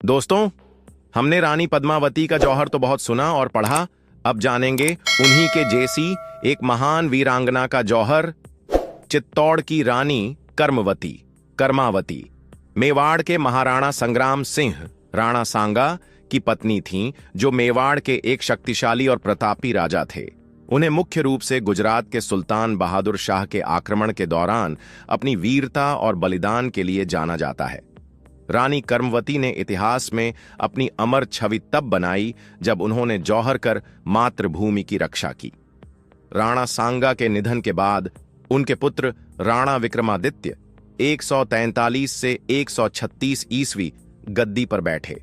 दोस्तों, हमने रानी पद्मावती का जौहर तो बहुत सुना और पढ़ा। अब जानेंगे उन्हीं के जैसी एक महान वीरांगना का जौहर, चित्तौड़ की रानी कर्मावती मेवाड़ के महाराणा संग्राम सिंह राणा सांगा की पत्नी थीं, जो मेवाड़ के एक शक्तिशाली और प्रतापी राजा थे। उन्हें मुख्य रूप से गुजरात के सुल्तान बहादुर शाह के आक्रमण के दौरान अपनी वीरता और बलिदान के लिए जाना जाता है। रानी कर्मवती ने इतिहास में अपनी अमर छवि तब बनाई जब उन्होंने जौहर कर मातृभूमि की रक्षा की। राणा सांगा के निधन के बाद उनके पुत्र राणा विक्रमादित्य 143 से 136 ईस्वी गद्दी पर बैठे,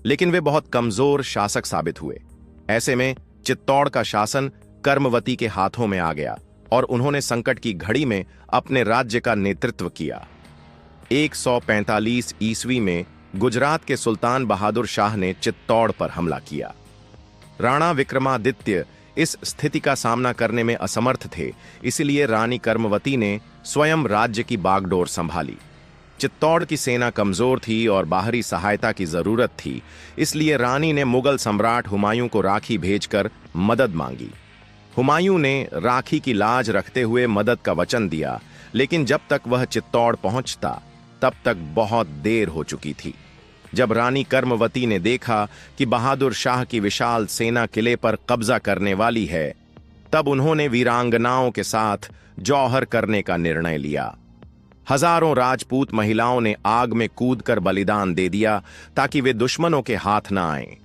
लेकिन वे बहुत कमजोर शासक साबित हुए। ऐसे में चित्तौड़ का शासन कर्मवती के हाथों में आ गया और उन्होंने संकट की घड़ी में अपने राज्य का नेतृत्व किया। 145 ईस्वी में गुजरात के सुल्तान बहादुर शाह ने चित्तौड़ पर हमला किया। राणा विक्रमादित्य इस स्थिति का सामना करने में असमर्थ थे, इसलिए रानी कर्मवती ने स्वयं राज्य की बागडोर संभाली। चित्तौड़ की सेना कमजोर थी और बाहरी सहायता की जरूरत थी, इसलिए रानी ने मुगल सम्राट हुमायूं को राखी भेजकर मदद मांगी। हुमायूं ने राखी की लाज रखते हुए मदद का वचन दिया, लेकिन जब तक वह चित्तौड़ पहुंचता तब तक बहुत देर हो चुकी थी। जब रानी कर्मवती ने देखा कि बहादुर शाह की विशाल सेना किले पर कब्जा करने वाली है, तब उन्होंने वीरांगनाओं के साथ जौहर करने का निर्णय लिया। हजारों राजपूत महिलाओं ने आग में कूदकर बलिदान दे दिया ताकि वे दुश्मनों के हाथ न आएं।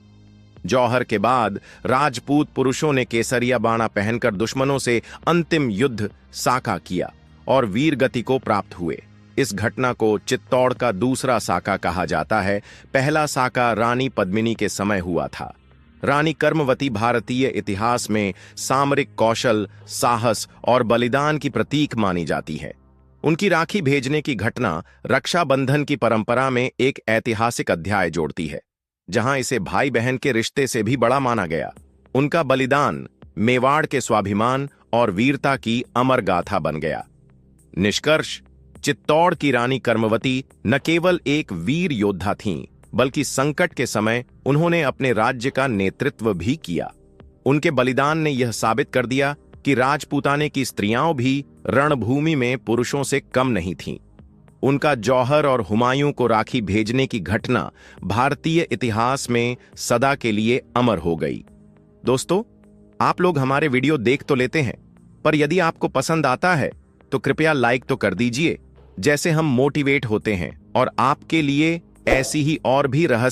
जौहर के बाद राजपूत पुरुषों ने केसरिया बाणा पहनकर दुश्मनों से अंतिम युद्ध साका किया और वीरगति को प्राप्त हुए। इस घटना को चित्तौड़ का दूसरा साका कहा जाता है। पहला साका रानी पद्मिनी के समय हुआ था। रानी कर्मवती भारतीय इतिहास में सामरिक कौशल, साहस और बलिदान की प्रतीक मानी जाती है। उनकी राखी भेजने की घटना रक्षाबंधन की परंपरा में एक ऐतिहासिक अध्याय जोड़ती है, जहां इसे भाई बहन के रिश्ते से भी बड़ा माना गया। उनका बलिदान मेवाड़ के स्वाभिमान और वीरता की अमर गाथा बन गया। निष्कर्ष, चित्तौड़ की रानी कर्मवती न केवल एक वीर योद्धा थीं, बल्कि संकट के समय उन्होंने अपने राज्य का नेतृत्व भी किया। उनके बलिदान ने यह साबित कर दिया कि राजपूताने की स्त्रियां भी रणभूमि में पुरुषों से कम नहीं थीं। उनका जौहर और हुमायूं को राखी भेजने की घटना भारतीय इतिहास में सदा के लिए अमर हो गई। दोस्तों, आप लोग हमारे वीडियो देख तो लेते हैं, पर यदि आपको पसंद आता है तो कृपया लाइक तो कर दीजिए। जैसे हम मोटिवेट होते हैं और आपके लिए ऐसी ही और भी रहस्य